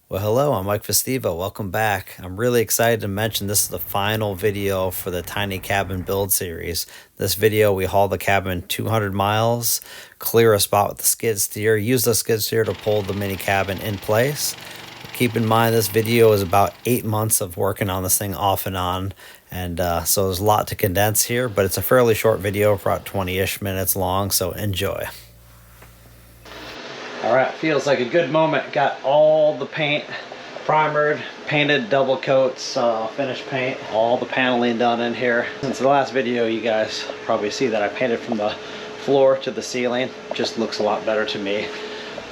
Well, hello, I'm Mike Festiva. Welcome back. I'm really excited to mention this is the final video for the tiny cabin build series. This video, we haul the cabin 200 miles, clear a spot with the skid steer, use the skid steer to pull the mini cabin in place. Keep in mind, this video is about 8 months of working on this thing off and on. And so there's a lot to condense here, but it's a fairly short video, about 20-ish minutes long, so enjoy. All right, feels like a good moment. Got all the paint primered, painted, double coats, finished paint, all the paneling done in here. Since the last video, you guys probably see that I painted from the floor to the ceiling. Just looks a lot better to me.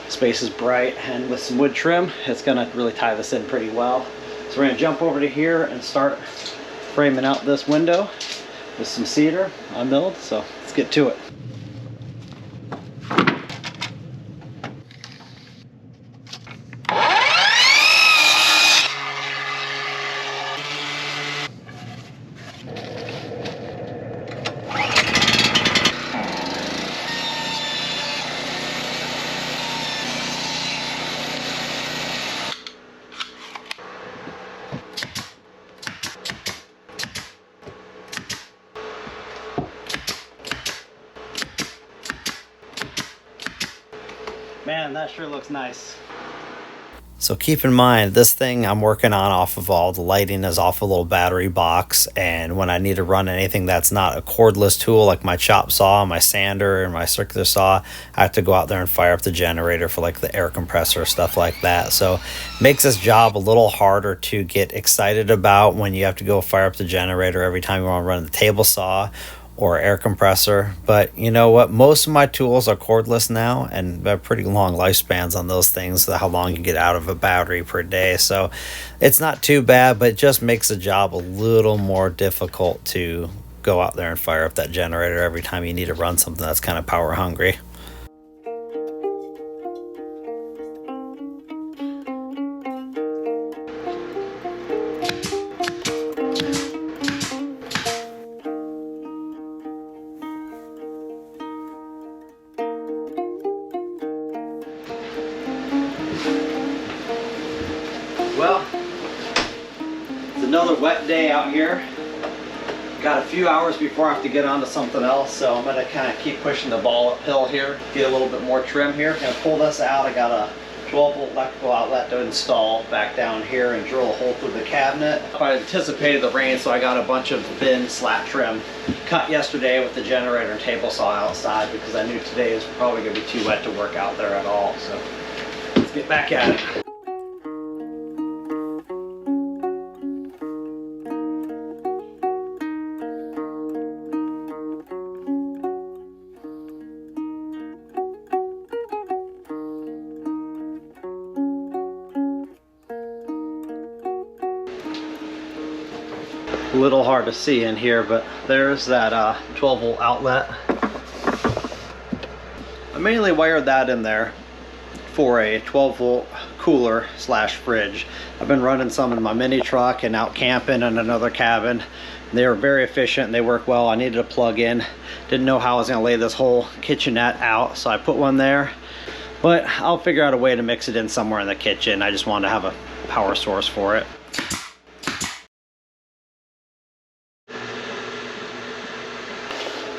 Space is bright, and with some wood trim, it's gonna really tie this in pretty well. So we're gonna jump over to here and start framing out this window with some cedar I milled. So let's get to it. Man, that sure looks nice. So keep in mind, this thing I'm working on off of all the lighting is off a little battery box, and when I need to run anything that's not a cordless tool like my chop saw, my sander, and my circular saw, I have to go out there and fire up the generator for like the air compressor, stuff like that. So it makes this job a little harder to get excited about when you have to go fire up the generator every time you want to run the table saw or air compressor. But you know what, most of my tools are cordless now and have pretty long lifespans on those things, how long you get out of a battery per day. So it's not too bad, but it just makes the job a little more difficult to go out there and fire up that generator every time you need to run something that's kind of power hungry. Well, it's another wet day out here. Got a few hours before I have to get on to something else, so I'm going to kind of keep pushing the ball uphill here, get a little bit more trim here. Going to pull this out. I got a 12-volt electrical outlet to install back down here and drill a hole through the cabinet. I anticipated the rain, so I got a bunch of thin slat trim cut yesterday with the generator and table saw outside because I knew today is probably going to be too wet to work out there at all. So let's get back at it. A little hard to see in here, but there's that 12-volt outlet. I mainly wired that in there for a 12-volt cooler slash fridge. I've been running some in my mini truck and out camping in another cabin. They were very efficient and they work well. I needed a plug in. Didn't know how I was going to lay this whole kitchenette out, so I put one there. But I'll figure out a way to mix it in somewhere in the kitchen. I just wanted to have a power source for it.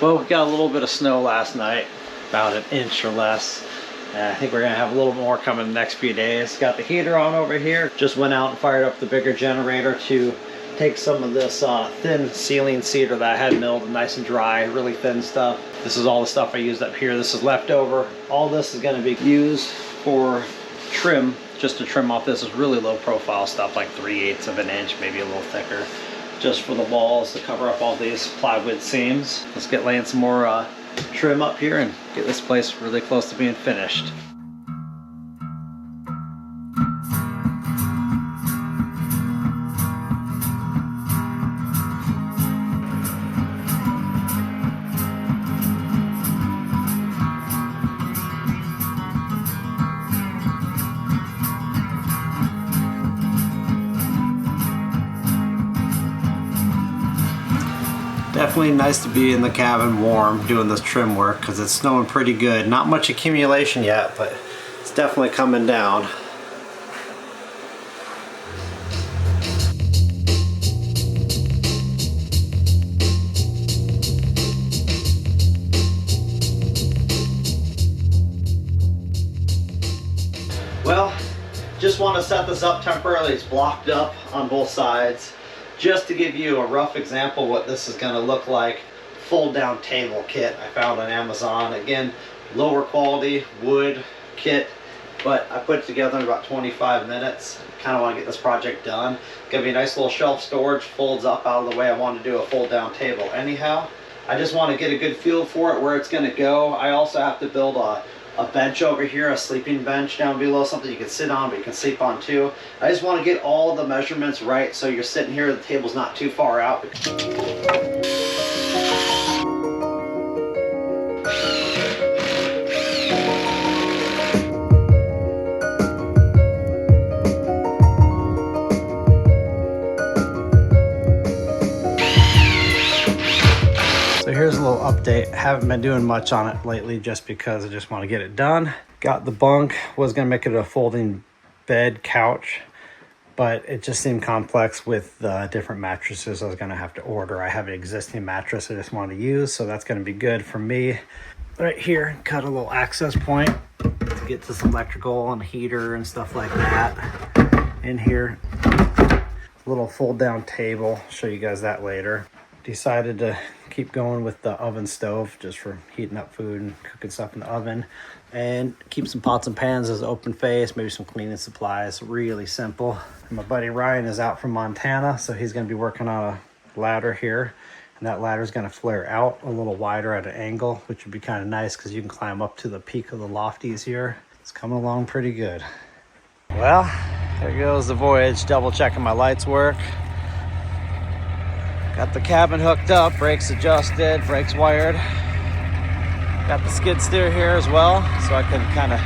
Well, we got a little bit of snow last night, about an inch or less. I think we're gonna have a little more coming the next few days. Got the heater on over here. Just went out and fired up the bigger generator to take some of this thin ceiling cedar that I had milled, nice and dry, really thin stuff. This is all the stuff I used up here. This is leftover. All this is gonna be used for trim, just to trim off this is really low profile stuff, like 3/8 of an inch, maybe a little thicker, just for the walls to cover up all these plywood seams. Let's get laying some more trim up here and get this place really close to being finished. Definitely nice to be in the cabin warm doing this trim work because it's snowing pretty good. Not much accumulation yet, but it's definitely coming down. Just want to set this up temporarily. It's blocked up on both sides. Just to give you a rough example of what this is going to look like, fold down table kit I found on Amazon. Again, lower quality wood kit, but I put it together in about 25 minutes. Kind of want to get this project done. Gonna be a nice little shelf storage, folds up out of the way. I want to do a fold down table anyhow. I just want to get a good feel for it, where it's going to go. I also have to build a bench over here, a sleeping bench down below, something you can sit on but you can sleep on too. I just want to get all the measurements right so you're sitting here, the table's not too far out. So here's a little update. Haven't been doing much on it lately just because I just want to get it done. Got the bunk, was gonna make it a folding bed couch, but it just seemed complex with the different mattresses I was gonna have to order. I have an existing mattress I just want to use, so that's gonna be good for me. Right here, cut a little access point to get to some electrical and heater and stuff like that. In here, little fold down table, show you guys that later. Decided to keep going with the oven stove just for heating up food and cooking stuff in the oven, and keep some pots and pans as open face, maybe some cleaning supplies. Really simple. My buddy Ryan is out from Montana, so he's going to be working on a ladder here, and that ladder is going to flare out a little wider at an angle, which would be kind of nice because you can climb up to the peak of the loft easier. It's coming along pretty good. Well, there goes the voyage. Double checking my lights work. Got the cabin hooked up, brakes adjusted, brakes wired. Got the skid steer here as well, so I can kind of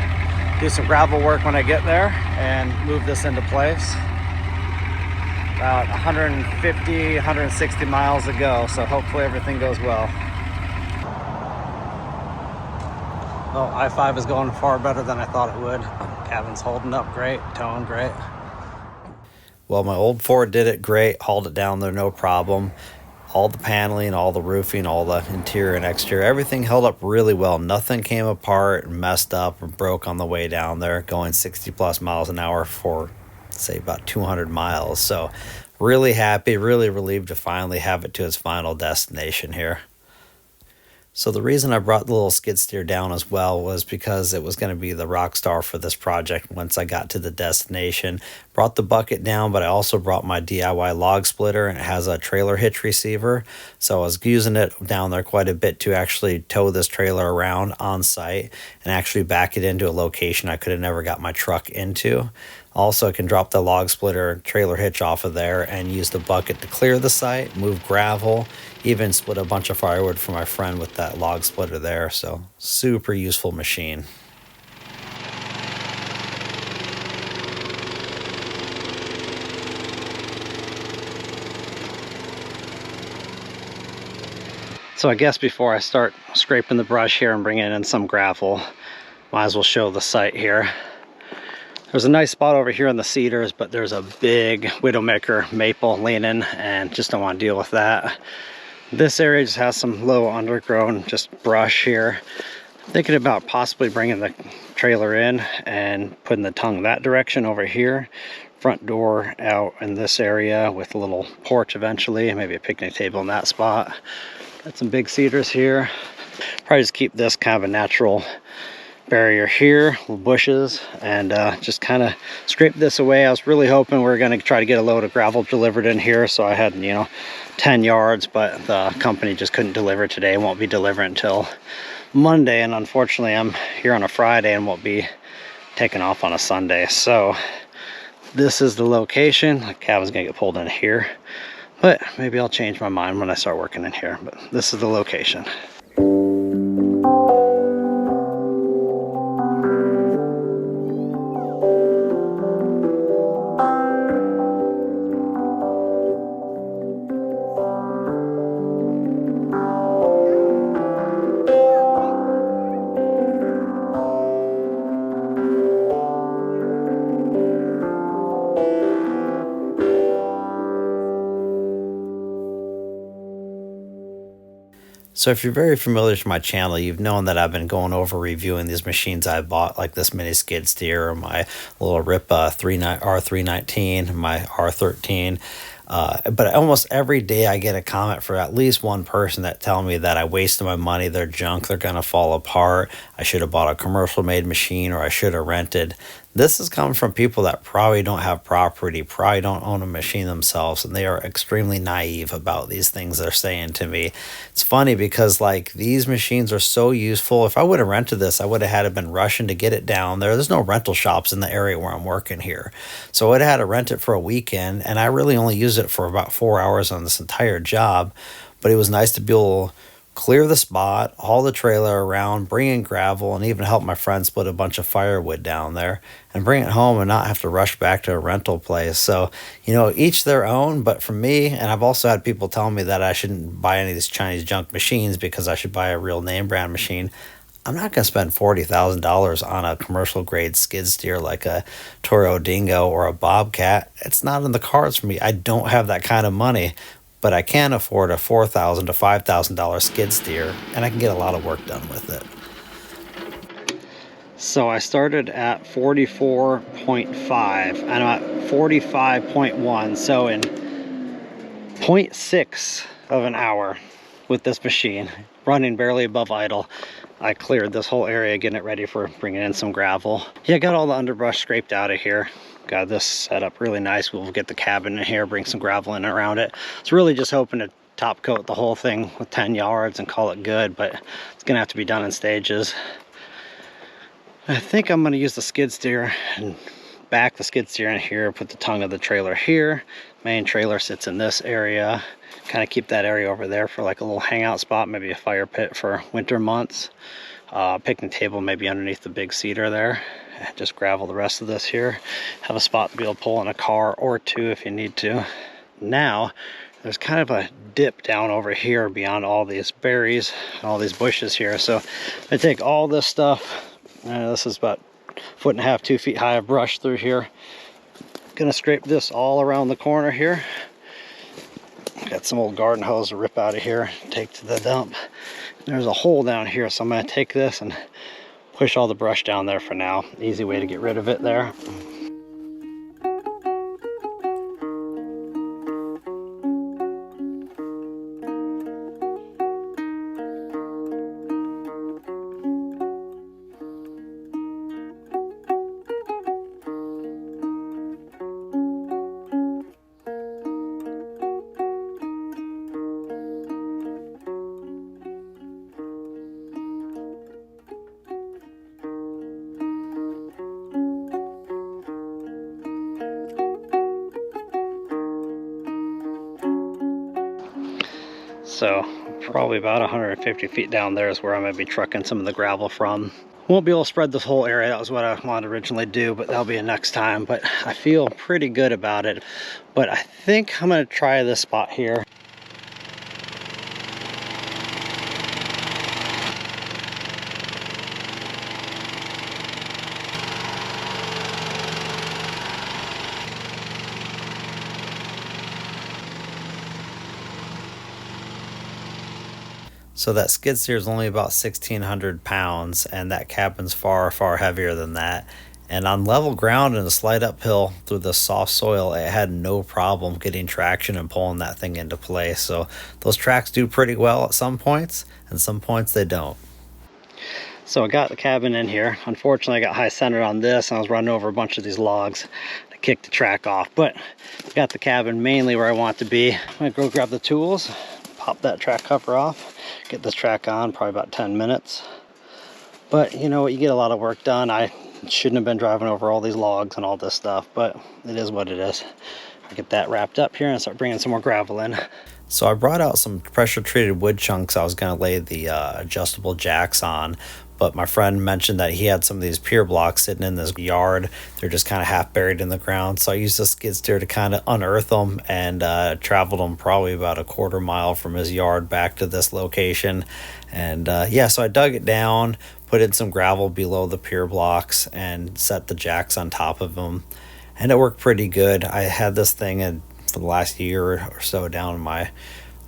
do some gravel work when I get there and move this into place. About 150, 160 miles to go, so hopefully everything goes well. Well, I-5 is going far better than I thought it would. Cabin's holding up great, towing great. Well, my old Ford did it great, hauled it down there, no problem. All the paneling, all the roofing, all the interior and exterior, everything held up really well. Nothing came apart and messed up or broke on the way down there, going 60 plus miles an hour for, say, about 200 miles. So really happy, really relieved to finally have it to its final destination here. So the reason I brought the little skid steer down as well was because it was going to be the rock star for this project once I got to the destination. Brought the bucket down, but I also brought my DIY log splitter, and it has a trailer hitch receiver. So I was using it down there quite a bit to actually tow this trailer around on site and actually back it into a location I could have never got my truck into. Also, I can drop the log splitter trailer hitch off of there and use the bucket to clear the site, move gravel, even split a bunch of firewood for my friend with that log splitter there. So super useful machine. So I guess before I start scraping the brush here and bringing in some gravel, might as well show the site here. There's a nice spot over here in the cedars, but there's a big widowmaker maple leaning, and just don't want to deal with that. This area just has some low undergrown just brush here. I'm thinking about possibly bringing the trailer in and putting the tongue that direction over here. Front door out in this area with a little porch eventually, maybe a picnic table in that spot. Got some big cedars here. Probably just keep this kind of a natural barrier here, little bushes, and just kind of scrape this away. I was really hoping we were going to try to get a load of gravel delivered in here, so I had 10 yards, but the company just couldn't deliver today. Won't be delivering until Monday, and unfortunately I'm here on a Friday and won't be taking off on a Sunday. So this is the location. The cabin's gonna get pulled in here, but maybe I'll change my mind when I start working in here. But this is the location. So if you're very familiar with my channel, you've known that I've been going over reviewing these machines I bought, like this mini skid steer, or my little Ripa R319, my R13. But almost every day I get a comment for at least one person that tell me that I wasted my money, they're junk, they're gonna fall apart, I should have bought a commercial made machine, or I should have rented. This is coming from people that probably don't have property, probably don't own a machine themselves, and they are extremely naive about these things they're saying to me. It's funny because like these machines are so useful. If I would have rented this, I would have had to been rushing to get it down there. There's no rental shops in the area where I'm working here. So I would have had to rent it for a weekend, and I really only used it for about 4 hours on this entire job. But it was nice to be able to clear the spot, haul the trailer around, bring in gravel, and even help my friend split a bunch of firewood down there and bring it home and not have to rush back to a rental place. So, each their own. But for me, and I've also had people tell me that I shouldn't buy any of these Chinese junk machines because I should buy a real name brand machine. I'm not going to spend $40,000 on a commercial grade skid steer like a Toro Dingo or a Bobcat. It's not in the cards for me. I don't have that kind of money, but I can afford a $4,000 to $5,000 skid steer, and I can get a lot of work done with it. So I started at 44.5, and I'm at 45.1, so in 0.6 of an hour with this machine, running barely above idle, I cleared this whole area, getting it ready for bringing in some gravel. Yeah, got all the underbrush scraped out of here. Got this set up really nice. We'll get the cabin in here, bring some gravel in around it. It's really just hoping to top coat the whole thing with 10 yards and call it good, but it's gonna have to be done in stages. I think I'm gonna use the skid steer and back the skid steer in here, put the tongue of the trailer here. Main trailer sits in this area. Kind of keep that area over there for like a little hangout spot, maybe a fire pit for winter months. Picnic table maybe underneath the big cedar there. Just gravel the rest of this here. Have a spot to be able to pull in a car or two if you need to. Now, there's kind of a dip down over here beyond all these berries, all these bushes here. So I take all this stuff, this is about 1.5 feet, 2 feet high of brush through here. Gonna scrape this all around the corner here. Got some old garden hose to rip out of here, take to the dump. There's a hole down here, so I'm gonna take this and push all the brush down there for now. Easy way to get rid of it there. So probably about 150 feet down there is where I'm going to be trucking some of the gravel from. Won't be able to spread this whole area. That was what I wanted to originally do, but that'll be a next time. But I feel pretty good about it. But I think I'm going to try this spot here. So that skid steer is only about 1,600 pounds, and that cabin's far, far heavier than that. And on level ground and a slight uphill through the soft soil, it had no problem getting traction and pulling that thing into place. So those tracks do pretty well at some points, and some points they don't. So I got the cabin in here. Unfortunately, I got high centered on this, and I was running over a bunch of these logs to kick the track off. But I got the cabin mainly where I want it to be. I'm gonna go grab the tools, pop that track cover off, get this track on, probably about 10 minutes. But you know what, you get a lot of work done. I shouldn't have been driving over all these logs and all this stuff, but it is what it is. I'll get that wrapped up here and start bringing some more gravel in. So I brought out some pressure treated wood chunks I was going to lay the adjustable jacks on, but my friend mentioned that he had some of these pier blocks sitting in this yard. They're just kind of half buried in the ground, so I used a skid steer to kind of unearth them, and traveled them probably about a quarter mile from his yard back to this location. And yeah, so I dug it down, put in some gravel below the pier blocks, and set the jacks on top of them, and it worked pretty good. I had this thing for the last year or so down in my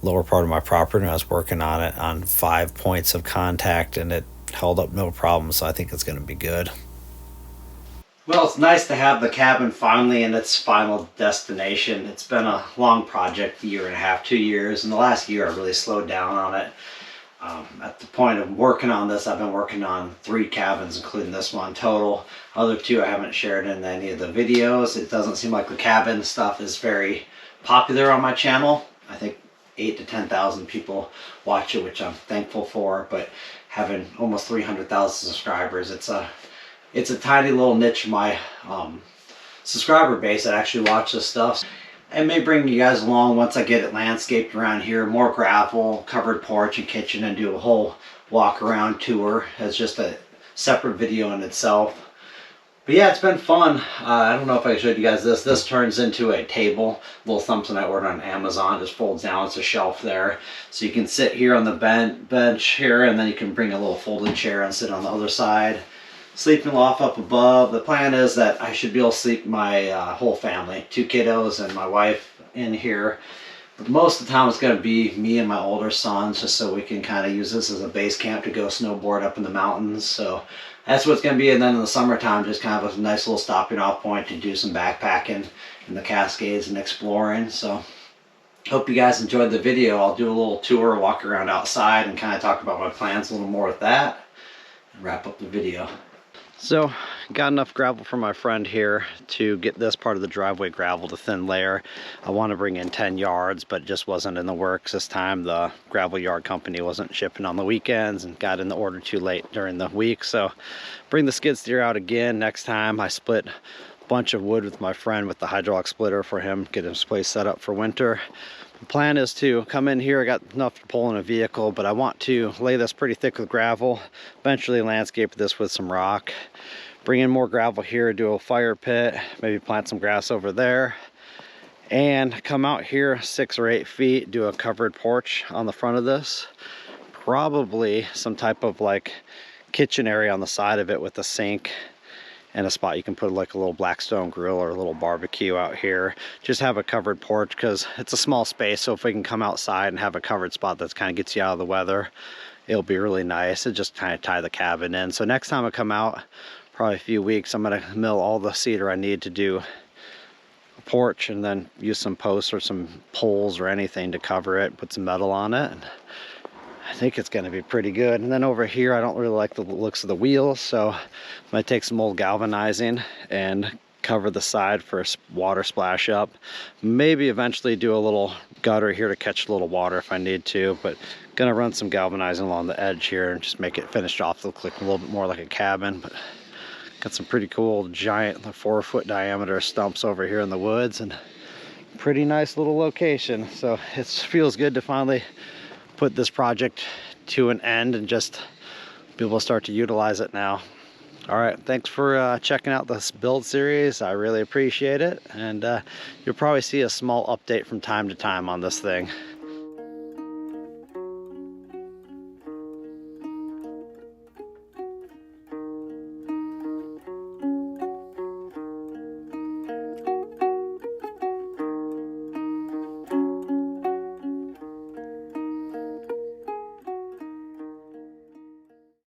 lower part of my property, and I was working on it on 5 points of contact, and it held up no problem, so I think it's going to be good. Well, it's nice to have the cabin finally in its final destination. It's been a long project, 1.5 2 years, and the last year I really slowed down on it. At the point of working on this, I've been working on 3 cabins, including this one total. Other 2 I haven't shared in any of the videos. It doesn't seem like the cabin stuff is very popular on my channel. I think 8,000 to 10,000 people watch it, which I'm thankful for, but having almost 300,000 subscribers, it's a tiny little niche of my subscriber base that actually watch this stuff. I may bring you guys along once I get it landscaped around here, more gravel, covered porch and kitchen, and do a whole walk around tour as just a separate video in itself. But yeah, it's been fun. I don't know if I showed you guys this. This turns into a table. Little something I ordered on Amazon. Just folds down. It's a shelf there. So you can sit here on the bench here, and then you can bring a little folded chair and sit on the other side. Sleeping loft up above. The plan is that I should be able to sleep my whole family, 2 kiddos and my wife in here. But most of the time it's going to be me and my older sons, just so we can kind of use this as a base camp to go snowboard up in the mountains. So that's what it's going to be. And then in the summertime, just kind of a nice little stopping off point to do some backpacking in the Cascades and exploring. So hope you guys enjoyed the video. I'll do a little tour, walk around outside, and kind of talk about my plans a little more with that, and wrap up the video. So, got enough gravel from my friend here to get this part of the driveway gravel to thin layer. I want to bring in 10 yards, but it just wasn't in the works this time. The gravel yard company wasn't shipping on the weekends and got in the order too late during the week. So, bring the skid steer out again next time. I split a bunch of wood with my friend with the hydraulic splitter for him, get his place set up for winter. The plan is to come in here. I got enough to pull in a vehicle, but I want to lay this pretty thick with gravel, eventually landscape this with some rock, bring in more gravel here, do a fire pit, maybe plant some grass over there, and come out here 6 or 8 feet, do a covered porch on the front of this, probably some type of like kitchen area on the side of it with a sink and a spot you can put like a little Blackstone grill or a little barbecue out here. Just have a covered porch because it's a small space, so if we can come outside and have a covered spot that kind of gets you out of the weather, it'll be really nice. It just kind of tie the cabin in. So next time I come out, probably a few weeks, I'm gonna mill all the cedar I need to do a porch, and then use some posts or some poles or anything to cover it, put some metal on it. And I think it's going to be pretty good. And then over here, I don't really like the looks of the wheels, so I'm going to take some old galvanizing and cover the side for a water splash up. Maybe eventually do a little gutter here to catch a little water if I need to, but going to run some galvanizing along the edge here and just make it finished off to look like a little bit more like a cabin. But got some pretty cool giant 4-foot diameter stumps over here in the woods, and pretty nice little location. So it feels good to finally put this project to an end and just be able to start to utilize it now. All right, thanks for checking out this build series. I really appreciate it, and you'll probably see a small update from time to time on this thing.